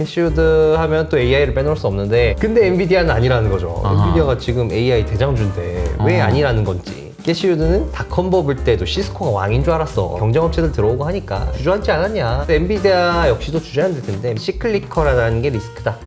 캐시우드 하면 또 AI를 빼놓을 수 없는데 근데 엔비디아는 아니라는 거죠. 엔비디아가 지금 AI 대장주인데 왜 아니라는 건지. 캐시우드는 닷컴 버블 때도 시스코가 왕인 줄 알았어. 경쟁업체들 들어오고 하니까 주저앉지 않았냐. 엔비디아 역시도 주저앉을 텐데 시클리컬하다는 게 리스크다.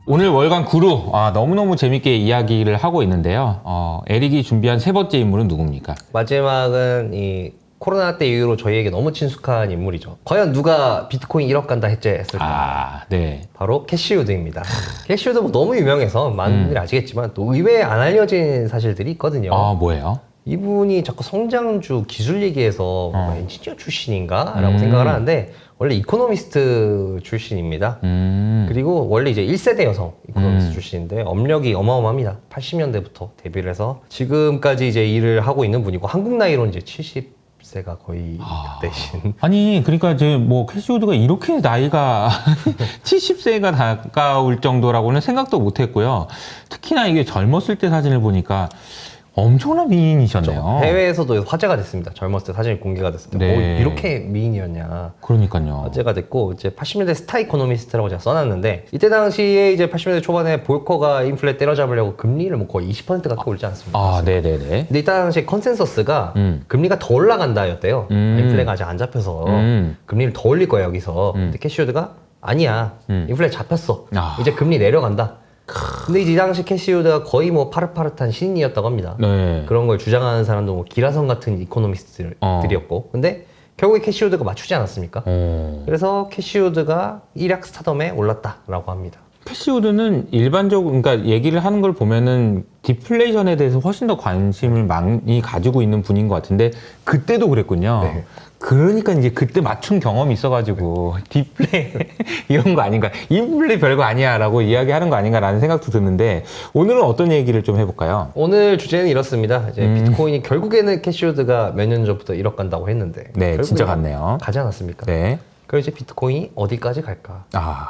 오늘 월간 구루 너무너무 재밌게 이야기를 하고 있는데요. 에릭이 준비한 세 번째 인물은 누굽니까? 마지막은 이 코로나 때 이후로 저희에게 너무 친숙한 인물이죠. 과연 누가 비트코인 1억 간다 했을까? 네. 바로 캐시우드입니다. 캐시우드 뭐 너무 유명해서 많은 분들이 아시겠지만 또 의외에 안 알려진 사실들이 있거든요. 뭐예요? 이분이 자꾸 성장주 기술 얘기해서 엔지니어 출신인가? 라고 생각을 하는데 원래 이코노미스트 출신입니다. 그리고 원래 이제 1세대 여성 이코노미스트 출신인데 업력이 어마어마합니다. 80년대부터 데뷔를 해서 지금까지 이제 일을 하고 있는 분이고 한국 나이로 이제 70세가 거의 되신. 아니 그러니까 이제 뭐 캐시우드가 이렇게 나이가 70세가 가까울 정도라고는 생각도 못했고요. 특히나 이게 젊었을 때 사진을 보니까 엄청난 미인이셨네요. 해외에서도 화제가 됐습니다. 젊었을 때 사진이 공개가 됐을 때. 네. 뭐 이렇게 미인이었냐. 그러니까요. 화제가 됐고, 이제 80년대 스타 이코노미스트라고 제가 써놨는데, 이때 당시에 이제 80년대 초반에 볼커가 인플레 때려잡으려고 금리를 뭐 거의 20% 가까이 올리지 않았습니까? 네네네. 근데 이때 당시에 컨센서스가 금리가 더 올라간다였대요. 인플레가 아직 안 잡혀서 금리를 더 올릴 거야, 여기서. 근데 캐시우드가 아니야. 인플레 잡혔어. 이제 금리 내려간다. 근데 이 당시 캐시우드가 거의 뭐 파릇파릇한 신인이었다고 합니다. 네. 그런 걸 주장하는 사람도 뭐 기라성 같은 이코노미스트들이었고 근데 결국에 캐시우드가 맞추지 않았습니까? 그래서 캐시우드가 일약 스타덤에 올랐다라고 합니다. 캐시우드는 일반적으로 그러니까 얘기를 하는 걸 보면은 디플레이션에 대해서 훨씬 더 관심을 많이 가지고 있는 분인 것 같은데 그때도 그랬군요. 네. 그러니까 이제 그때 맞춘 경험이 있어가지고 디플레이 이런 거 아닌가, 인플레 별거 아니야라고 이야기하는 거 아닌가라는 생각도 드는데 오늘은 어떤 얘기를 좀 해볼까요? 오늘 주제는 이렇습니다. 이제 비트코인이 결국에는 캐시우드가 몇 년 전부터 1억 간다고 했는데 네, 진짜 같네요. 가지 않았습니까? 네. 그럼 이제 비트코인이 어디까지 갈까?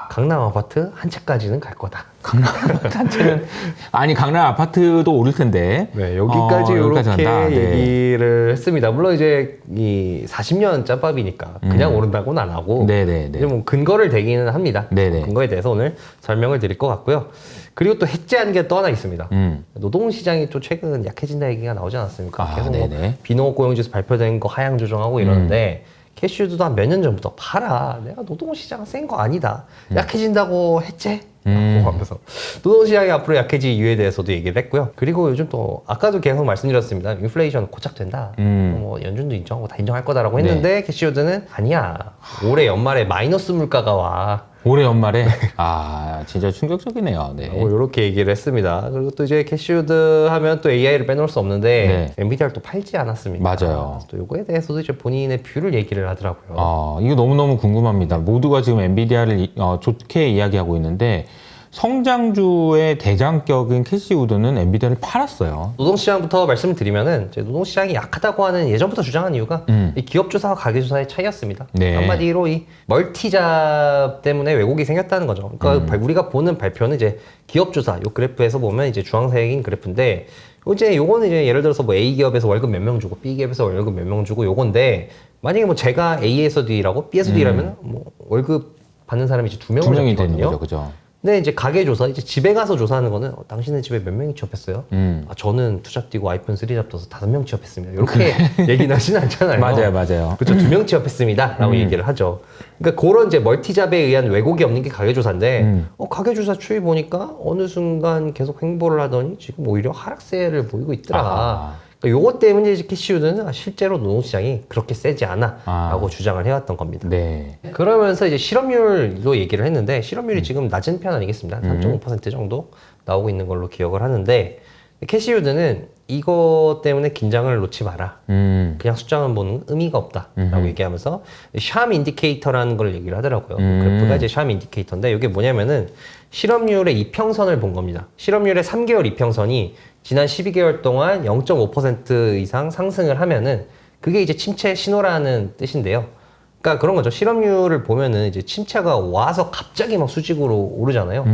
강남 아파트 한 채까지는 갈 거다. 강남 아파트 한 채는 아니 강남 아파트도 오를 텐데. 네, 여기까지 이렇게 간다. 얘기를 했습니다. 물론 이제 이 40년 짬밥이니까 그냥 오른다고는 안 하고 이제 뭐 근거를 대기는 합니다. 근거에 대해서 오늘 설명을 드릴 것 같고요. 그리고 또 해제한 게 또 하나 있습니다. 노동시장이 또 최근 약해진다 얘기가 나오지 않았습니까? 계속 뭐 비농업 고용지수 발표된 거 하향 조정하고 이러는데 캐시우드도 한 몇 년 전부터 팔아. 내가 노동시장 센 거 아니다. 약해진다고 했지? 라고 하면서 노동시장이 앞으로 약해질 이유에 대해서도 얘기를 했고요. 그리고 요즘 또 아까도 계속 말씀드렸습니다. 인플레이션 고착된다. 뭐 연준도 인정하고 다 인정할 거다라고 했는데 캐시우드는 아니야. 올해 연말에 마이너스 물가가 와. 올해 연말에? 진짜 충격적이네요. 네. 이렇게 얘기를 했습니다. 그리고 또 이제 캐시우드 하면 또 AI를 빼놓을 수 없는데 엔비디아를 또 팔지 않았습니까? 맞아요. 또 이거에 대해서도 이제 본인의 뷰를 얘기를 하더라고요. 이거 너무너무 궁금합니다. 모두가 지금 엔비디아를 좋게 이야기하고 있는데 성장주의 대장격인 캐시우드는 엔비디아를 팔았어요. 노동시장부터 말씀을 드리면은 이제 노동시장이 약하다고 하는 예전부터 주장한 이유가 이 기업주사와 가계주사의 차이였습니다. 한마디로 이 멀티잡 때문에 왜곡이 생겼다는 거죠. 그러니까 우리가 보는 발표는 이제 기업주사 요 그래프에서 보면 이제 주황색인 그래프인데 이제 요거는 이제 예를 들어서 뭐 A 기업에서 월급 몇 명 주고 B 기업에서 월급 몇 명 주고 요건데 만약에 뭐 제가 A에서 D라고 B에서 D라면 뭐 월급 받는 사람이 이제 두 명이 되는 거죠, 그죠? 근데 이제 가계조사, 이제 집에 가서 조사하는 거는 당신의 집에 몇 명이 취업했어요? 저는 투잡 뛰고 아이폰 3잡 떠서 5명 취업했습니다. 이렇게 얘기는 하진 않잖아요. 맞아요. 그렇죠. 2명 취업했습니다. 라고 얘기를 하죠. 그러니까 그런 이제 멀티잡에 의한 왜곡이 없는 게 가계조사인데, 가계조사 추이 보니까 어느 순간 계속 횡보를 하더니 지금 오히려 하락세를 보이고 있더라. 그러니까 요것 때문에 이제 캐시우드는 실제로 노동시장이 그렇게 세지 않아 라고 주장을 해왔던 겁니다. 그러면서 이제 실업률도 얘기를 했는데 실업률이 지금 낮은 편 아니겠습니다. 3.5% 정도 나오고 있는 걸로 기억을 하는데 캐시우드는 이거 때문에 긴장을 놓지 마라. 그냥 숫자만 보는 의미가 없다 라고 얘기하면서 샴 인디케이터라는 걸 얘기를 하더라고요. 그래프가 이제 샴 인디케이터인데 이게 뭐냐면은 실업률의 이평선을 본 겁니다. 실업률의 3개월 이평선이 지난 12개월 동안 0.5% 이상 상승을 하면은 그게 이제 침체 신호라는 뜻인데요. 그러니까 그런 거죠. 실업률을 보면은 이제 침체가 와서 갑자기 막 수직으로 오르잖아요.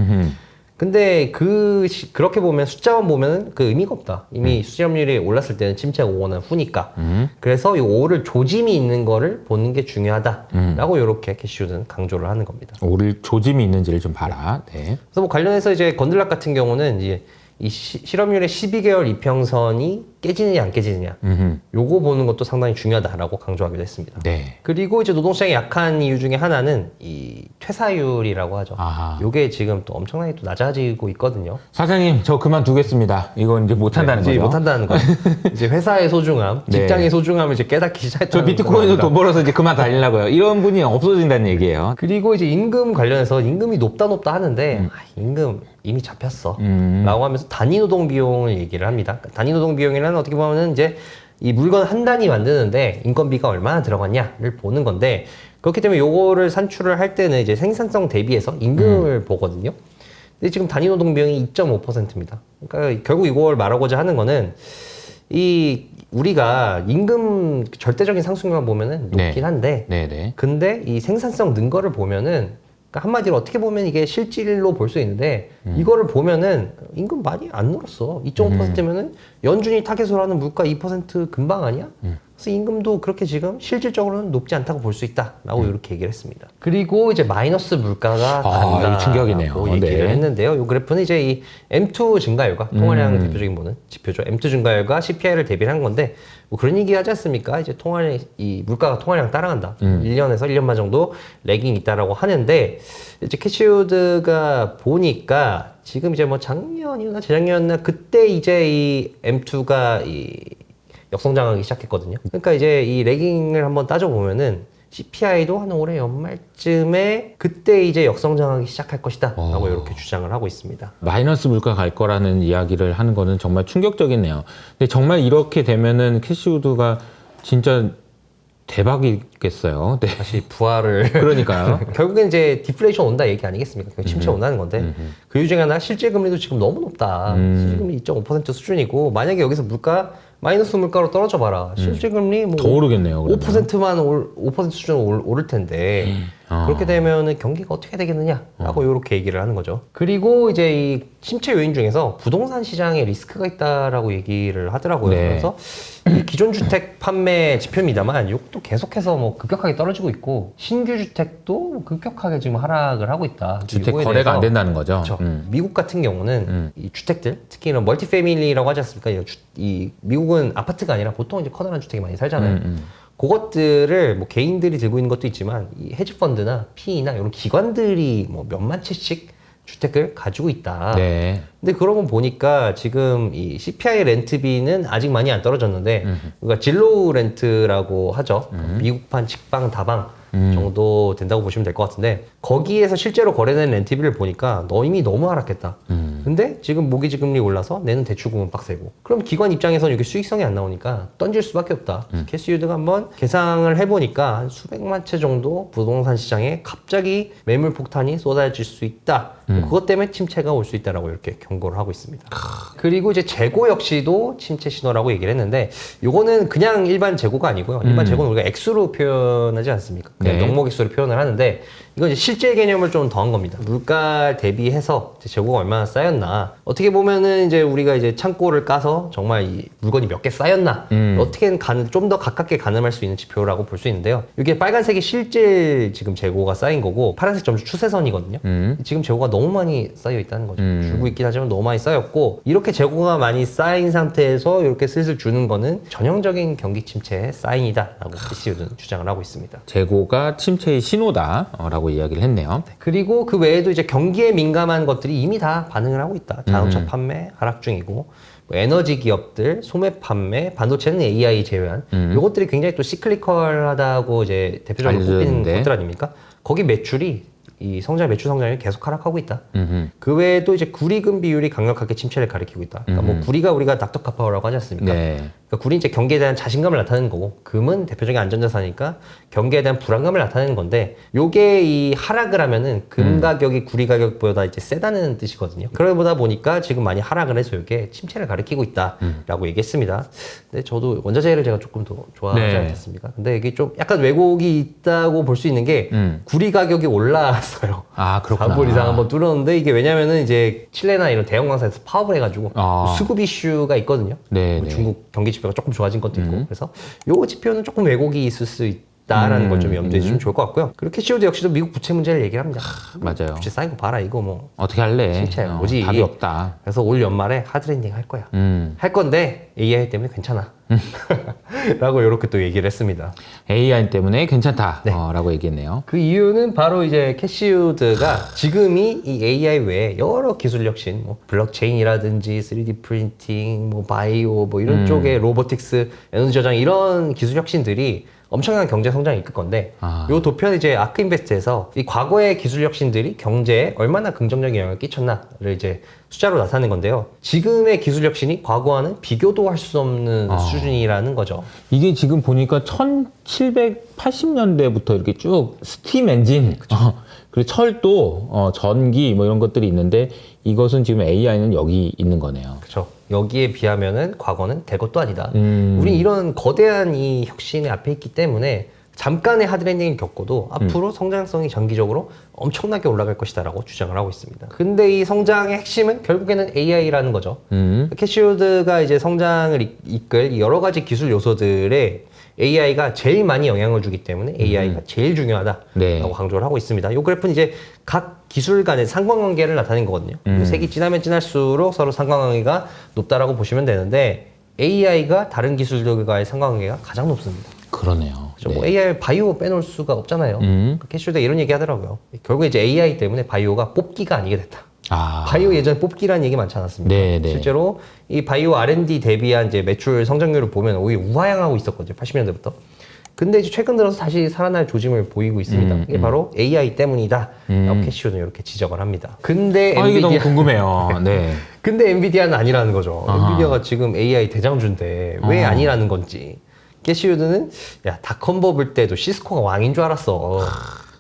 근데 그렇게 보면 숫자만 보면 그 의미가 없다. 이미 수렴률이 올랐을 때는 침체가 오거나 후니까. 그래서 이 5를 조짐이 있는 거를 보는 게 중요하다라고 이렇게 캐시우드는 강조를 하는 겁니다. 오를 조짐이 있는지를 좀 봐라. 네. 그래서 뭐 관련해서 이제 건들락 같은 경우는 이제 이 실업률의 12개월 이평선이 깨지느냐 안 깨지느냐 요거 보는 것도 상당히 중요하다라고 강조하기도 했습니다. 네. 그리고 이제 노동시장이 약한 이유 중에 하나는 이 퇴사율이라고 하죠. 아하. 요게 지금 또 엄청나게 또 낮아지고 있거든요. 사장님, 저 그만두겠습니다. 이건 이제 못한다는 이제 거죠. 못한다는 거죠. 이제 회사의 소중함, 네. 직장의 소중함을 이제 깨닫기 저 시작했다는 비트코인으로 겁니다. 돈 벌어서 이제 그만 다니려고요. 이런 분이 없어진다는 얘기예요. 그리고 이제 임금 관련해서 임금이 높다 하는데 임금 이미 잡혔어 라고 하면서 단위 노동 비용을 얘기를 합니다. 단위 노동 비용이라는 어떻게 보면 이제 이 물건 한 단위 만드는데 인건비가 얼마나 들어갔냐를 보는 건데, 그렇기 때문에 요거를 산출을 할 때는 이제 생산성 대비해서 임금을 보거든요. 근데 지금 단위 노동 비용이 2.5%입니다. 그러니까 결국 이걸 말하고자 하는 거는 이 우리가 임금 절대적인 상승률만 보면은 높긴 한데 네네. 근데 이 생산성 는 거를 보면은, 그러니까 한마디로 어떻게 보면 이게 실질로 볼 수 있는데 이거를 보면은 임금 많이 안 늘었어. 2.5%면은 연준이 타겟으로 하는 물가 2% 금방 아니야? 그래서 임금도 그렇게 지금 실질적으로는 높지 않다고 볼 수 있다라고 이렇게 얘기를 했습니다. 그리고 이제 마이너스 물가가 간다. 이거 충격이네요. 얘기를 네. 했는데요. 이 그래프는 이제 이 M2 증가율과 통화량 대표적인 보는 지표죠. M2 증가율과 CPI를 대비를 한 건데, 뭐 그런 얘기 하지 않습니까? 이제 이 물가가 통화량 따라간다. 1년에서 1년 반 정도 래깅 있다라고 하는데, 이제 캐시우드가 보니까 지금 이제 뭐 작년이나 재작년이나 그때 이제 이 M2가 이 역성장하기 시작했거든요. 그러니까 이제 이 래깅을 한번 따져보면은 CPI도 한 올해 연말쯤에 그때 이제 역성장하기 시작할 것이다 라고 이렇게 주장을 하고 있습니다. 마이너스 물가 갈 거라는 이야기를 하는 거는 정말 충격적이네요. 근데 정말 이렇게 되면은 캐시우드가 진짜 대박이겠어요. 네. 다시 부활을 그러니까요. 결국엔 이제 디플레이션 온다 얘기 아니겠습니까? 침체 온다는 건데 그 이유 중에 하나 실질 금리도 지금 너무 높다. 실질 금리 2.5% 수준이고, 만약에 여기서 물가 마이너스 물가로 떨어져 봐라. 실질 금리 뭐 더 오르겠네요. 그러면. 5%만 5% 수준으로 오를 텐데 그렇게 되면은 경기가 어떻게 되겠느냐라고 이렇게 얘기를 하는 거죠. 그리고 이제 이 침체 요인 중에서 부동산 시장에 리스크가 있다라고 얘기를 하더라고요. 네. 그래서 이 기존 주택 판매 지표입니다만 이것도 계속해서 뭐 급격하게 떨어지고 있고, 신규 주택도 급격하게 지금 하락을 하고 있다. 주택 이거에 거래가 대해서 안 된다는 거죠. 그렇죠. 미국 같은 경우는 이 주택들, 특히 이런 멀티 패밀리라고 하지 않습니까? 이 미국은 아파트가 아니라 보통 이제 커다란 주택이 많이 살잖아요. 그것들을 뭐 개인들이 들고 있는 것도 있지만 이 헤지 펀드나 PE나 이런 기관들이 뭐 몇만 채씩 주택을 가지고 있다. 네. 근데 그런 거 보니까 지금 이 CPI 렌트비는 아직 많이 안 떨어졌는데, 그러니까 진로우 렌트라고 하죠. 미국판 직방 다방 정도 된다고 보시면 될 것 같은데, 거기에서 실제로 거래된 렌트비를 보니까 이미 너무 하락했다. 근데 지금 모기지 금리 올라서 내는 대출금은 빡세고, 그럼 기관 입장에서는 이게 수익성이 안 나오니까 던질 수밖에 없다. 캐시유드가 한번 계산을 해보니까 한 수백만 채 정도 부동산 시장에 갑자기 매물 폭탄이 쏟아질 수 있다. 그것 때문에 침체가 올 수 있다라고 이렇게 경고를 하고 있습니다. 그리고 이제 재고 역시도 침체 신호라고 얘기를 했는데, 요거는 그냥 일반 재고가 아니고요. 일반 재고는 우리가 액수로 표현하지 않습니까? 그냥 네. 명목 액수로 표현을 하는데, 이건 이제 실제 개념을 좀 더한 겁니다. 물가 대비해서 재고가 얼마나 쌓였나. 어떻게 보면은 이제 우리가 이제 창고를 까서 정말 이 물건이 몇 개 쌓였나. 어떻게든 좀 더 가깝게 가늠할 수 있는 지표라고 볼 수 있는데요. 이게 빨간색이 실제 지금 재고가 쌓인 거고, 파란색 점수 추세선이거든요. 지금 재고가 너무 많이 쌓여 있다는 거죠. 줄고 있긴 하지만 너무 많이 쌓였고, 이렇게 재고가 많이 쌓인 상태에서 이렇게 슬슬 주는 거는 전형적인 경기 침체의 사인이다라고 캐시우드는 주장을 하고 있습니다. 재고가 침체의 신호다라고 이야기를 했네요. 그리고 그 외에도 이제 경기에 민감한 것들이 이미 다 반응을 하고 있다. 자동차 판매 하락 중이고, 뭐 에너지 기업들, 소매 판매, 반도체는 AI 제외한 이것들이 굉장히 또 시클리컬하다고 이제 대표적으로 꼽히는 알려졌는데. 것들 아닙니까? 거기 매출이 이 매출 성장이 계속 하락하고 있다. 그 외에도 이제 구리금 비율이 강력하게 침체를 가리키고 있다. 그러니까 뭐 구리가 우리가 닥터카파오라고 하지 않습니까? 네. 그러니까 굴이 이제 경기에 대한 자신감을 나타내는 거고, 금은 대표적인 안전자산이니까 경기에 대한 불안감을 나타내는 건데, 요게 이 하락을 하면은 금 가격이 구리 가격보다 이제 세다는 뜻이거든요. 그러다 보니까 지금 많이 하락을 해서 이게 침체를 가리키고 있다라고 얘기했습니다. 근데 저도 원자재를 제가 조금 더 좋아하지 네. 않겠습니까? 근데 이게 좀 약간 왜곡이 있다고 볼 수 있는 게 구리 가격이 올라왔어요. 아, 그렇구나. 4불 이상 한번 뚫었는데, 이게 왜냐면은 이제 칠레나 이런 대형 광산에서 파업을 해가지고 수급 이슈가 있거든요. 네, 뭐 네. 중국 경기 지표가 조금 좋아진 것도 있고, 그래서 요 지표는 조금 왜곡이 있을 수 있다라는 걸 좀 염두에 주시면 좋을 것 같고요. 그리고 캐시오드 역시도 미국 부채 문제를 얘기를 합니다. 맞아요. 부채 쌓인 거 봐라, 이거 뭐. 어떻게 할래? 진짜 뭐지? 답이 없다. 그래서 올 연말에 하드랜딩 할 거야. 할 건데 AI 때문에 괜찮아. 라고 이렇게 또 얘기를 했습니다. AI 때문에 괜찮다. 네. 라고 얘기했네요. 그 이유는 바로 이제 캐시우드가 지금이 이 AI 외에 여러 기술 혁신, 뭐 블록체인이라든지 3D 프린팅, 뭐 바이오, 뭐 이런 쪽에 로보틱스, 에너지 저장 이런 기술 혁신들이 엄청난 경제 성장을 이끌 건데, 요 도표는 이제 아크인베스트에서 이 과거의 기술 혁신들이 경제에 얼마나 긍정적인 영향을 끼쳤나를 이제 숫자로 나타낸 건데요. 지금의 기술 혁신이 과거와는 비교도 할 수 없는 수준이라는 거죠. 이게 지금 보니까 1780년대부터 이렇게 쭉 스팀 엔진, 그리고 철도, 전기 뭐 이런 것들이 있는데 이것은 지금 AI는 여기 있는 거네요. 그렇죠. 여기에 비하면은 과거는 될 것도 아니다. 우리 이런 거대한 이 혁신의 앞에 있기 때문에 잠깐의 하드랜딩을 겪고도 앞으로 성장성이 장기적으로 엄청나게 올라갈 것이다라고 주장을 하고 있습니다. 근데 이 성장의 핵심은 결국에는 AI라는 거죠. 캐시우드가 이제 성장을 이끌 여러 가지 기술 요소들에 AI가 제일 많이 영향을 주기 때문에 AI가 제일 중요하다라고 네. 강조를 하고 있습니다. 이 그래프는 이제 각 기술 간의 상관관계를 나타낸 거거든요. 색이 진하면 진할수록 서로 상관관계가 높다라고 보시면 되는데, AI가 다른 기술들과의 상관관계가 가장 높습니다. 그러네요. 그렇죠? 뭐 AI 바이오 빼놓을 수가 없잖아요. 캐시우드가 이런 얘기 하더라고요. 결국에 이제 AI 때문에 바이오가 뽑기가 아니게 됐다. 바이오 예전에 뽑기라는 얘기 많지 않았습니까? 네, 네. 실제로 이 바이오 R&D 대비한 이제 매출 성장률을 보면 오히려 우하향하고 있었거든요. 80년대부터. 근데 이제 최근 들어서 다시 살아날 조짐을 보이고 있습니다. 이게 바로 AI 때문이다. 라고 캐시우드는 이렇게 지적을 합니다. 근데 이게 엔비디아 너무 궁금해요. 네. 근데 엔비디아는 아니라는 거죠. 엔비디아가 지금 AI 대장주인데 왜 아니라는 건지. 캐시우드는 야, 닷컴 버블 때도 시스코가 왕인 줄 알았어.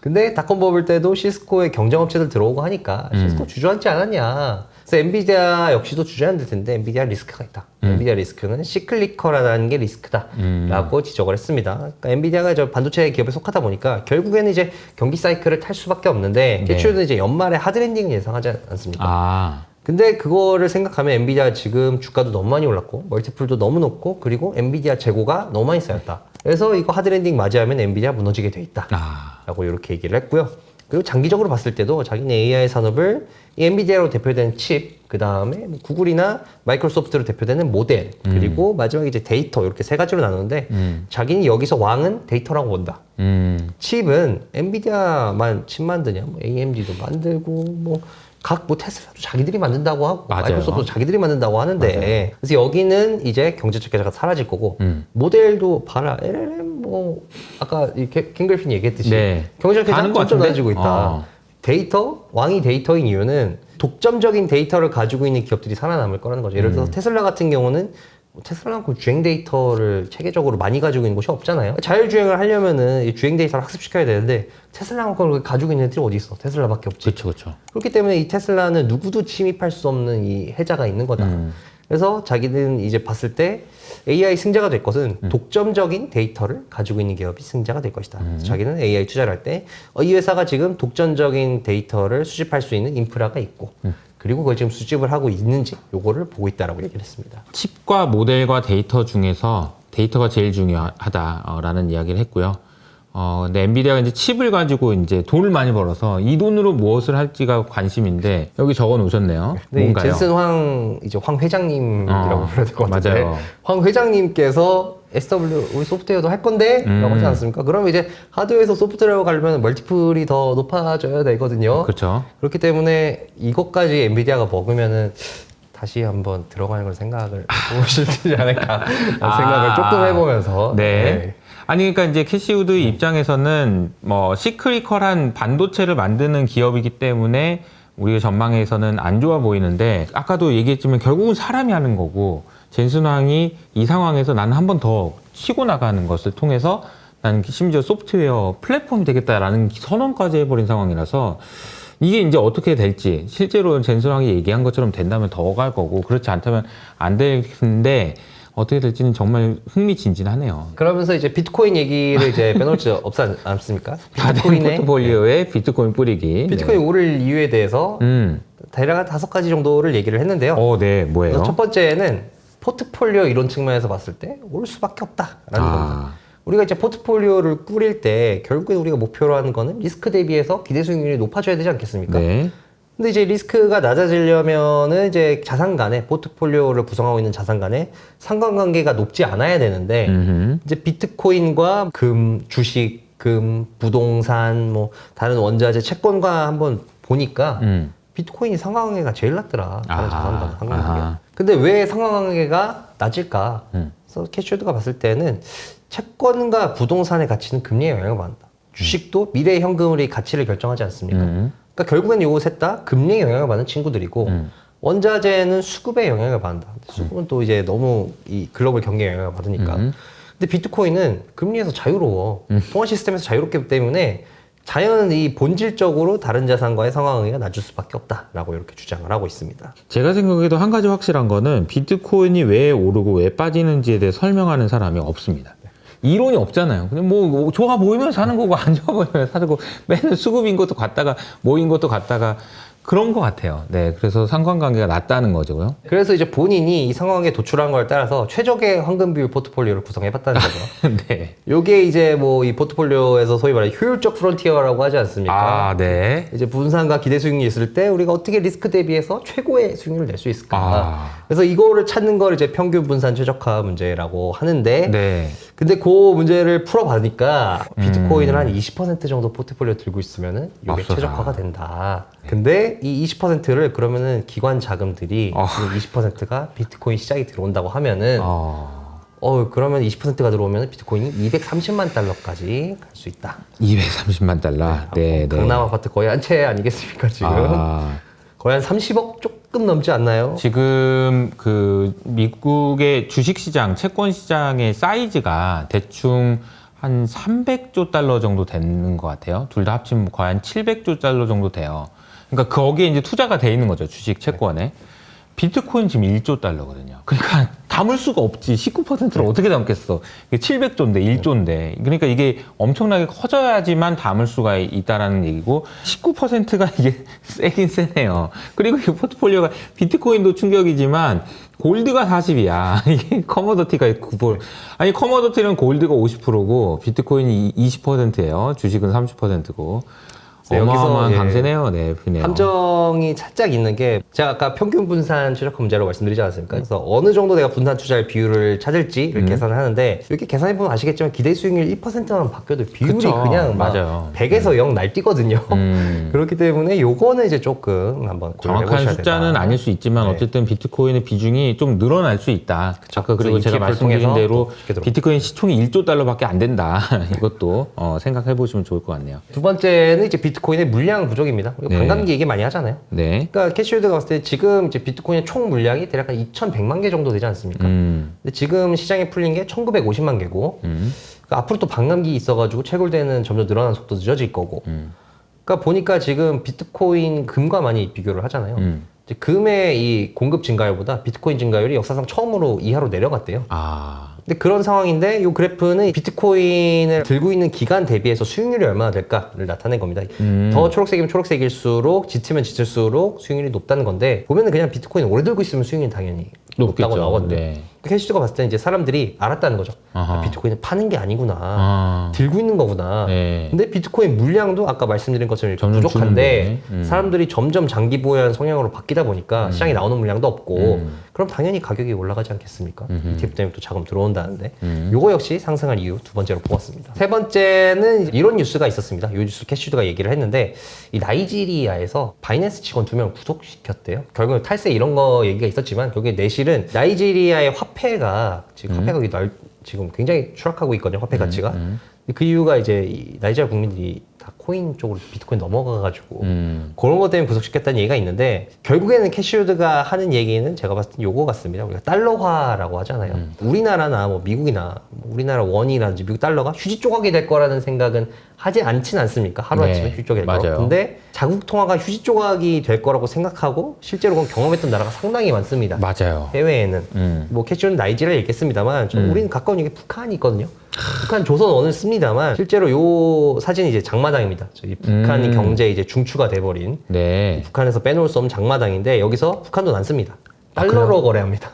근데 닷컴 버블 때도 시스코의 경쟁업체들 들어오고 하니까 시스코 주저앉지 않았냐. 그래서 엔비디아 역시도 주저앉을 텐데 엔비디아 리스크가 있다. 엔비디아 리스크는 시클리컬하다는 게 리스크다라고 지적을 했습니다. 그러니까 엔비디아가 저 반도체 기업에 속하다 보니까 결국에는 이제 경기 사이클을 탈 수밖에 없는데, 캐시우드는 이제 연말에 하드랜딩을 예상하지 않습니까? 근데 그거를 생각하면 엔비디아 지금 주가도 너무 많이 올랐고 멀티플도 너무 높고 그리고 엔비디아 재고가 너무 많이 쌓였다. 그래서 이거 하드랜딩 맞이하면 엔비디아 무너지게 돼 있다. 라고 이렇게 얘기를 했고요. 그리고 장기적으로 봤을 때도 자기는 AI 산업을 이 엔비디아로 대표되는 칩, 그 다음에 구글이나 마이크로소프트로 대표되는 모델, 그리고 마지막에 이제 데이터, 이렇게 세 가지로 나누는데 자기는 여기서 왕은 데이터라고 본다. 칩은 엔비디아만 칩 만드냐, 뭐 AMD도 만들고 뭐 테슬라도 자기들이 만든다고 하고 마이크로소프트도 자기들이 만든다고 하는데, 그래서 여기는 이제 경제적 격차가 사라질 거고 모델도 봐라, LLM 뭐 아까 켄 그리핀이 얘기했듯이 경제적 격차가 점점 나아지고 있다. 데이터, 왕이 데이터인 이유는 독점적인 데이터를 가지고 있는 기업들이 살아남을 거라는 거죠. 예를 들어서 테슬라 같은 경우는 테슬라는 그 주행 데이터를 체계적으로 많이 가지고 있는 곳이 없잖아요. 자율주행을 하려면은 이 주행 데이터를 학습시켜야 되는데 테슬라만 그걸 가지고 있는 애들이 어디 있어? 테슬라밖에 없지. 그렇죠. 그렇기 때문에 이 테슬라는 누구도 침입할 수 없는 이 해자가 있는 거다. 그래서 자기는 이제 봤을 때 AI 승자가 될 것은 독점적인 데이터를 가지고 있는 기업이 승자가 될 것이다. 그래서 자기는 AI 투자를 할 때 이 회사가 지금 독점적인 데이터를 수집할 수 있는 인프라가 있고 그리고 그걸 지금 수집을 하고 있는지 요거를 보고 있다라고 얘기를 했습니다. 칩과 모델과 데이터 중에서 데이터가 제일 중요하다라는 이야기를 했고요. 근데 엔비디아가 이제 칩을 가지고 이제 돈을 많이 벌어서 이 돈으로 무엇을 할지가 관심인데 여기 적어 놓으셨네요. 뭔가요? 젠슨 황 회장님이라고 불러야 될 것 같은데, 맞아요. 황 회장님께서 SW 우리 소프트웨어도 할 건데 라고 하지 않습니까? 그러면 이제 하드웨어에서 소프트웨어 가려면 멀티플이 더 높아져야 되거든요. 그렇죠. 그렇기 때문에 이것까지 엔비디아가 먹으면은 다시 한번 들어가는 걸 생각을 해보시지 않을까 생각을 조금 해보면서. 네. 아니, 그러니까 이제 캐시우드 입장에서는 뭐 시크리컬한 반도체를 만드는 기업이기 때문에 우리가 전망에서는 안 좋아 보이는데, 아까도 얘기했지만 결국은 사람이 하는 거고 젠슨왕이 이 상황에서 나는 한 번 더 치고 나가는 것을 통해서 나는 심지어 소프트웨어 플랫폼이 되겠다라는 선언까지 해버린 상황이라서 이게 이제 어떻게 될지 실제로 젠슨왕이 얘기한 것처럼 된다면 더 갈 거고 그렇지 않다면 안 될 텐데 어떻게 될지는 정말 흥미진진하네요. 그러면서 이제 비트코인 얘기를 이제 빼놓을 수 없지 않습니까? 다른 비트코인의 포트폴리오에 비트코인 뿌리기. 비트코인 오를 이유에 대해서 대략 한 5가지 정도를 얘기를 했는데요. 네, 뭐예요? 첫 번째는 포트폴리오 이론 측면에서 봤을 때 올 수밖에 없다라는 겁니다. 우리가 이제 포트폴리오를 꾸릴 때 결국에 우리가 목표로 하는 거는 리스크 대비해서 기대 수익률이 높아져야 되지 않겠습니까? 네. 근데 이제 리스크가 낮아지려면은 이제 자산 간에 포트폴리오를 구성하고 있는 자산 간에 상관관계가 높지 않아야 되는데 이제 비트코인과 금, 주식, 금, 부동산, 뭐 다른 원자재, 채권과 한번 보니까 비트코인이 상관관계가 제일 낮더라. 다른 자산과는 상관관계. 근데 왜 상관관계가 낮을까? 그래서 캐시워드가 봤을 때는 채권과 부동산의 가치는 금리에 영향을 받는다. 주식도 미래 현금의 가치를 결정하지 않습니까? 그러니까 결국엔 요거 셋 다 금리에 영향을 받는 친구들이고 원자재는 수급에 영향을 받는다. 수급은 또 이제 너무 이 글로벌 경기에 영향을 받으니까. 근데 비트코인은 금리에서 자유로워. 통화 시스템에서 자유롭기 때문에 자연은 이 본질적으로 다른 자산과의 상황관계가 낮을 수밖에 없다라고 이렇게 주장을 하고 있습니다. 제가 생각해도 한 가지 확실한 거는 비트코인이 왜 오르고 왜 빠지는지에 대해 설명하는 사람이 없습니다. 이론이 없잖아요. 그냥 뭐 좋아 보이면 사는 거고 안 좋아 보이면 사는 거고 맨날 수급인 것도 갔다가 모인 것도 갔다가 그런 것 같아요. 네, 그래서 상관관계가 낮다는 거죠. 그래서 이제 본인이 이 상황에 도출한 걸 따라서 최적의 황금 비율 포트폴리오를 구성해봤다는 거죠. 네. 요게 이제 뭐 이 포트폴리오에서 소위 말하는 효율적 프론티어라고 하지 않습니까? 네. 이제 분산과 기대 수익률이 있을 때 우리가 어떻게 리스크 대비해서 최고의 수익률을 낼 수 있을까? 그래서 이거를 찾는 걸 이제 평균 분산 최적화 문제라고 하는데, 네. 근데 그 문제를 풀어보니까 비트코인을 한 20% 정도 포트폴리오 들고 있으면은 이게 최적화가 된다. 근데 이 20%를 그러면은 기관 자금들이 20%가 비트코인 시장에 들어온다고 하면은 그러면 20%가 들어오면 비트코인이 230만 달러까지 갈 수 있다. 230만 달러. 네, 강남 아파트 거의 한 채 아니겠습니까 지금? 거의 한 30억 조금 넘지 않나요? 지금 그 미국의 주식시장, 채권시장의 사이즈가 대충 한 300조 달러 정도 되는 것 같아요. 둘 다 합치면 거의 한 700조 달러 정도 돼요. 그러니까 거기에 이제 투자가 돼 있는 거죠. 주식, 채권에. 비트코인 지금 1조 달러거든요. 그러니까 담을 수가 없지. 19%를 어떻게 담겠어. 이게 700조인데 1조인데. 그러니까 이게 엄청나게 커져야지만 담을 수가 있다라는 얘기고 19%가 이게 세긴 세네요. 그리고 이 포트폴리오가 비트코인도 충격이지만 골드가 40이야. 이게 커머더티가 9%. 아니 커머더티는 골드가 50%고 비트코인이 20%예요. 주식은 30%고. 어마어마한 강세네요. 네, 함정이 살짝 있는 게 제가 아까 평균 분산 최적화 문제라고 말씀드리지 않았습니까? 그래서 어느 정도 내가 분산 투자할 비율을 찾을지를 계산을 하는데 이렇게 계산해보면 아시겠지만 기대 수익률 1%만 바뀌어도 비율이 그쵸, 그냥 막 맞아요. 100에서 0 날뛰거든요. 그렇기 때문에 요거는 이제 조금 한번 정확한 숫자는 된다. 아닐 수 있지만 어쨌든 비트코인의 비중이 좀 늘어날 수 있다. 아까 그리고 제가 말씀드린 대로 비트코인 시총이 1조 달러밖에 안 된다. 이것도 생각해 보시면 좋을 것 같네요. 두 번째는 이제 비트코인의 물량 부족입니다. 우리가 반감기 얘기 많이 하잖아요. 네. 그러니까 캐시워드가 봤을 때 지금 이제 비트코인의 총 물량이 대략 한 2,100만 개 정도 되지 않습니까? 근데 지금 시장에 풀린 게 1,950만 개고, 그러니까 앞으로 또 반감기 있어가지고 채굴되는 점점 늘어나는 속도 늦어질 거고. 그러니까 보니까 지금 비트코인 금과 많이 비교를 하잖아요. 이제 금의 이 공급 증가율보다 비트코인 증가율이 역사상 처음으로 이하로 내려갔대요. 근데 그런 상황인데 이 그래프는 비트코인을 들고 있는 기간 대비해서 수익률이 얼마나 될까를 나타낸 겁니다. 더 초록색이면 초록색일수록 짙으면 짙을수록 수익률이 높다는 건데 보면은 그냥 비트코인 오래 들고 있으면 수익률이 당연히 높다고 나오거든요. 네. 캐시워드가 봤을 때는 이제 사람들이 알았다는 거죠. 비트코인은 파는 게 아니구나. 들고 있는 거구나. 네. 근데 비트코인 물량도 아까 말씀드린 것처럼 부족한데 사람들이 점점 장기 보유한 성향으로 바뀌다 보니까 시장에 나오는 물량도 없고 그럼 당연히 가격이 올라가지 않겠습니까? ETF 때문에 또 자금 들어온다는데 요거 역시 상승할 이유 두 번째로 뽑았습니다. 세 번째는 이런 뉴스가 있었습니다. 이 뉴스 캐시워드가 얘기를 했는데 이 나이지리아에서 바이낸스 직원 2명을 구속시켰대요. 결국은 탈세 이런 거 얘기가 있었지만 결국에 내실은 나이지리아의 화폐가 지금 화폐가 지금 굉장히 추락하고 있거든요. 화폐 가치가. 그 이유가 이제 이 나이지리아 국민들이 다 코인 쪽으로 비트코인 넘어가가지고 그런 것 때문에 구속시켰다는 얘기가 있는데 결국에는 캐시우드가 하는 얘기는 제가 봤을 때 요거 같습니다. 우리가 달러화라고 하잖아요. 우리나라나 뭐 미국이나 뭐 우리나라 원이라든지 미국 달러가 휴지 조각이 될 거라는 생각은 하지 않진 않습니까? 하루아침에 휴지 조각이 될 거. 근데 자국 통화가 휴지 조각이 될 거라고 생각하고 실제로 그건 경험했던 나라가 상당히 많습니다. 맞아요. 해외에는 뭐 캐시우드는 나이지리아를 읽겠습니다만 우리는 가까운 얘기 북한이 있거든요. 북한 조선원을 씁니다만 실제로 요 사진이 이제 장마당입니다. 저희 북한이 경제에 이제 중추가 돼버린 네. 북한에서 빼놓을 수 없는 장마당인데 여기서 북한 돈 안 씁니다. 달러로 거래합니다.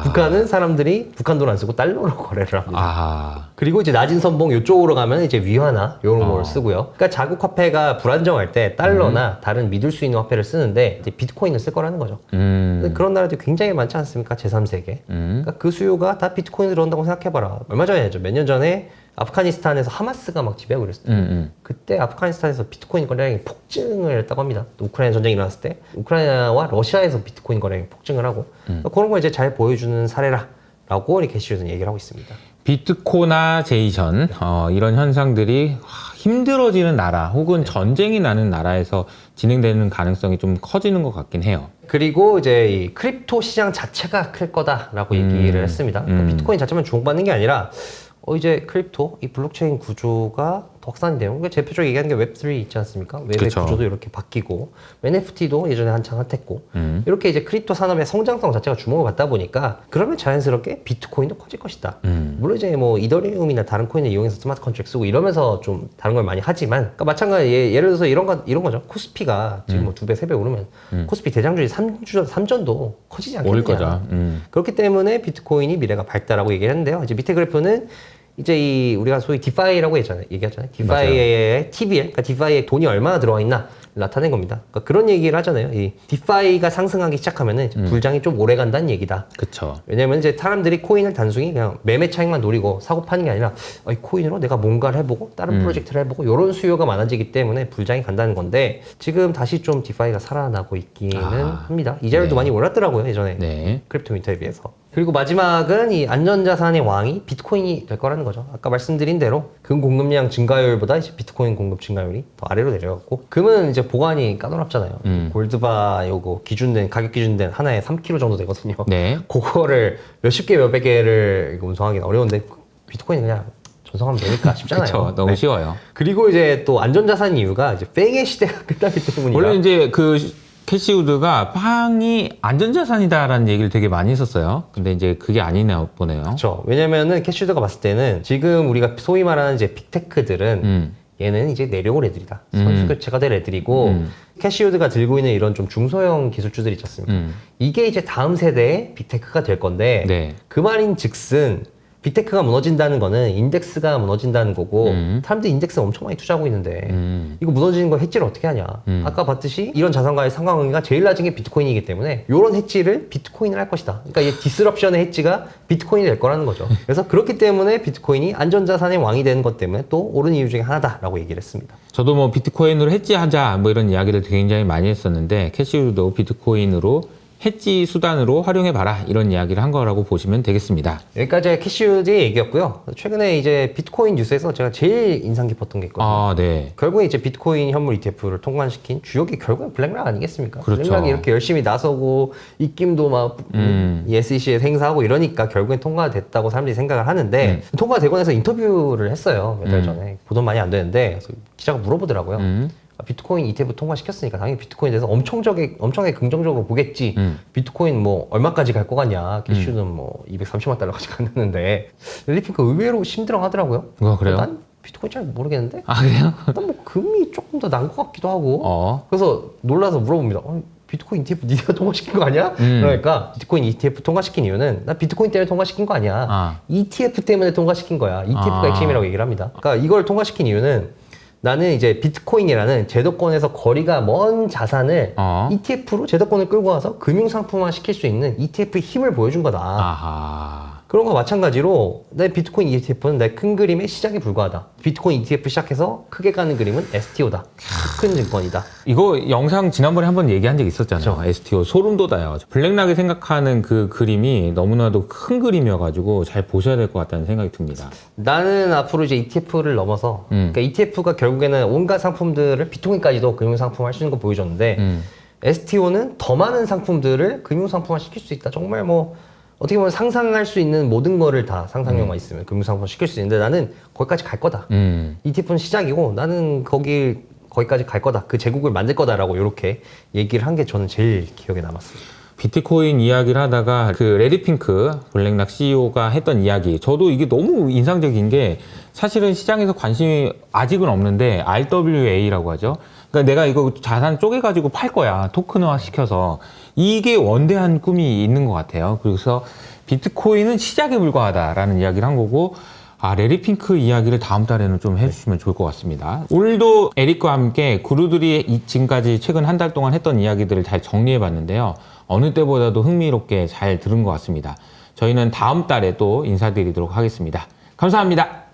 북한은 사람들이 북한 돈 안 쓰고 달러로 거래를 합니다. 그리고 이제 낮은 선봉 이쪽으로 가면 이제 위화나 이런 걸 쓰고요. 그러니까 자국 화폐가 불안정할 때 달러나 다른 믿을 수 있는 화폐를 쓰는데 이제 비트코인을 쓸 거라는 거죠. 그런 나라들이 굉장히 많지 않습니까? 제3세계. 그러니까 그 수요가 다 비트코인으로 들어온다고 생각해봐라. 얼마 전에죠. 몇 년 전에 아프가니스탄에서 하마스가 막 지배하고 그랬어요. 그때 아프가니스탄에서 비트코인 거래량이 폭증을 했다고 합니다. 또 우크라이나 전쟁이 일어났을 때 우크라이나와 러시아에서 비트코인 거래량이 폭증을 하고 그런 걸 이제 잘 보여주는 사례라고 이렇게 게시에서는 얘기를 하고 있습니다. 비트코나제이션 이런 현상들이 힘들어지는 나라 혹은 전쟁이 나는 나라에서 진행되는 가능성이 좀 커지는 것 같긴 해요. 그리고 이제 이 크립토 시장 자체가 클 거다라고 얘기를 했습니다. 그러니까 비트코인 자체만 주목받는 게 아니라 이제 크립토, 이 블록체인 구조가 더 확산이 돼요. 그러니까 대표적으로 얘기하는 게 웹3 있지 않습니까? 웹의 그쵸. 구조도 이렇게 바뀌고, NFT도 예전에 한창 핫했고, 이렇게 이제 크립토 산업의 성장성 자체가 주목을 받다 보니까, 그러면 자연스럽게 비트코인도 커질 것이다. 물론 이제 뭐 이더리움이나 다른 코인을 이용해서 스마트 컨트랙트 쓰고 이러면서 좀 다른 걸 많이 하지만, 그러니까 마찬가지 예를 들어서 이런 거죠. 코스피가 지금 뭐 2배, 3배 오르면, 코스피 대장주의 3전도 커지지 않겠느냐. 오를 거죠. 그렇기 때문에 비트코인이 미래가 밝다라고 얘기를 했는데요. 이제 밑에 그래프는 이제 우리가 소위 디파이라고 얘기하잖아요. 디파이의 TVL, 그러니까 디파이에 돈이 얼마나 들어와 있나 나타낸 겁니다. 그러니까 그런 얘기를 하잖아요. 이 디파이가 상승하기 시작하면은 불장이 좀 오래 간다는 얘기다. 그렇죠. 왜냐면 이제 사람들이 코인을 단순히 그냥 매매 차익만 노리고 사고 파는 게 아니라 이 코인으로 내가 뭔가를 해보고 다른 프로젝트를 해보고 이런 수요가 많아지기 때문에 불장이 간다는 건데 지금 다시 좀 디파이가 살아나고 있기는 합니다. 이자율도 많이 올랐더라고요 예전에. 네. 크립토 윈터에 비해서. 그리고 마지막은 이 안전자산의 왕이 비트코인이 될 거라는 거죠. 아까 말씀드린 대로 금 공급량 증가율보다 이제 비트코인 공급 증가율이 더 아래로 내려갔고 금은 이제 보관이 까다롭잖아요. 골드바 요거 가격 기준된 하나에 3kg 정도 되거든요. 네. 그거를 몇십 개 몇백 개를 운송하기는 어려운데 비트코인은 그냥 전송하면 되니까 쉽잖아요. 그렇죠. 너무 쉬워요. 그리고 이제 또 안전자산 이유가 이제 팽의 시대가 끝나기 때문이다. 원래 이제 그 캐시우드가 빵이 안전자산이다라는 얘기를 되게 많이 했었어요. 근데 이제 그게 아니나 보네요. 그렇죠. 왜냐면은 캐시우드가 봤을 때는 지금 우리가 소위 말하는 이제 빅테크들은 얘는 이제 내려올 애들이다. 선수 교체가 될 애들이고 캐시우드가 들고 있는 이런 좀 중소형 기술주들 있지 않습니까? 이게 이제 다음 세대의 빅테크가 될 건데 네. 그 말인 즉슨 빅테크가 무너진다는 거는 인덱스가 무너진다는 거고 사람들이 인덱스 엄청 많이 투자하고 있는데 이거 무너지는 거 해지를 어떻게 하냐. 아까 봤듯이 이런 자산과의 상관관계가 제일 낮은 게 비트코인이기 때문에 이런 해지를 비트코인을 할 것이다. 그러니까 이 디스럽션의 해지가 비트코인이 될 거라는 거죠. 그래서 그렇기 때문에 비트코인이 안전자산의 왕이 되는 것 때문에 또 오른 이유 중에 하나다라고 얘기를 했습니다. 저도 뭐 비트코인으로 해지하자 뭐 이런 이야기를 굉장히 많이 했었는데 캐시우드도 비트코인으로 해지 수단으로 활용해봐라 이런 이야기를 한 거라고 보시면 되겠습니다. 여기까지 캐시우드의 얘기였고요. 최근에 이제 비트코인 뉴스에서 제가 제일 인상 깊었던 게 있거든요. 네. 결국에 이제 비트코인 현물 ETF를 통관시킨 주역이 결국엔 블랙락 아니겠습니까? 그렇죠. 블랙락이 이렇게 열심히 나서고 입김도 막 SEC에 행사하고 이러니까 결국엔 통과가 됐다고 사람들이 생각을 하는데 통과되고 나서 인터뷰를 했어요. 몇 달 전에. 보돈 많이 안 되는데 그래서 기자가 물어보더라고요. 비트코인 ETF 통과시켰으니까 당연히 비트코인에 대해서 엄청나게 긍정적으로 보겠지. 비트코인 뭐 얼마까지 갈 것 같냐. 캐시우는 뭐 230만 달러까지 간다는데 릴리핑크 의외로 힘들어 하더라고요. 그래요? 난 비트코인 잘 모르겠는데? 그래요? 난 뭐 금이 조금 더 난 것 같기도 하고. 그래서 놀라서 물어봅니다. 비트코인 ETF 네가 통과시킨 거 아니야? 그러니까 비트코인 ETF 통과시킨 이유는 나 비트코인 때문에 통과시킨 거 아니야. ETF 때문에 통과시킨 거야. ETF가 핵심이라고 얘기를 합니다. 그러니까 이걸 통과시킨 이유는 나는 이제 비트코인이라는 제도권에서 거리가 먼 자산을 ETF로 제도권을 끌고 와서 금융상품화 시킬 수 있는 ETF의 힘을 보여준 거다. 그런 거 마찬가지로 내 비트코인 ETF는 내 큰 그림의 시작에 불과하다. 비트코인 ETF 시작해서 크게 가는 그림은 STO다. 큰 증권이다. 이거 영상 지난번에 한번 얘기한 적 있었잖아요. STO 소름 돋아요. 블랙락이 생각하는 그 그림이 너무나도 큰 그림이어가지고 잘 보셔야 될 것 같다는 생각이 듭니다. 나는 앞으로 이제 ETF를 넘어서 그러니까 ETF가 결국에는 온갖 상품들을 비트코인까지도 금융상품화 할 수 있는 거 보여줬는데 STO는 더 많은 상품들을 금융상품화 시킬 수 있다. 정말 뭐 어떻게 보면 상상할 수 있는 모든 거를 다 상상력만 있으면 금융상품화 시킬 수 있는데 나는 거기까지 갈 거다. ETF는 시작이고 나는 거기까지 갈 거다. 그 제국을 만들 거다라고 이렇게 얘기를 한 게 저는 제일 기억에 남았습니다. 비트코인 이야기를 하다가 그 레디핑크 블랙락 CEO가 했던 이야기, 저도 이게 너무 인상적인 게 사실은 시장에서 관심이 아직은 없는데 RWA라고 하죠. 그러니까 내가 이거 자산 쪼개가지고 팔 거야. 토큰화 시켜서. 이게 원대한 꿈이 있는 것 같아요. 그래서 비트코인은 시작에 불과하다라는 이야기를 한 거고, 레리핑크 이야기를 다음 달에는 좀 해주시면 좋을 것 같습니다. 오늘도 에릭과 함께 구루들이 지금까지 최근 한 달 동안 했던 이야기들을 잘 정리해 봤는데요. 어느 때보다도 흥미롭게 잘 들은 것 같습니다. 저희는 다음 달에 또 인사드리도록 하겠습니다. 감사합니다.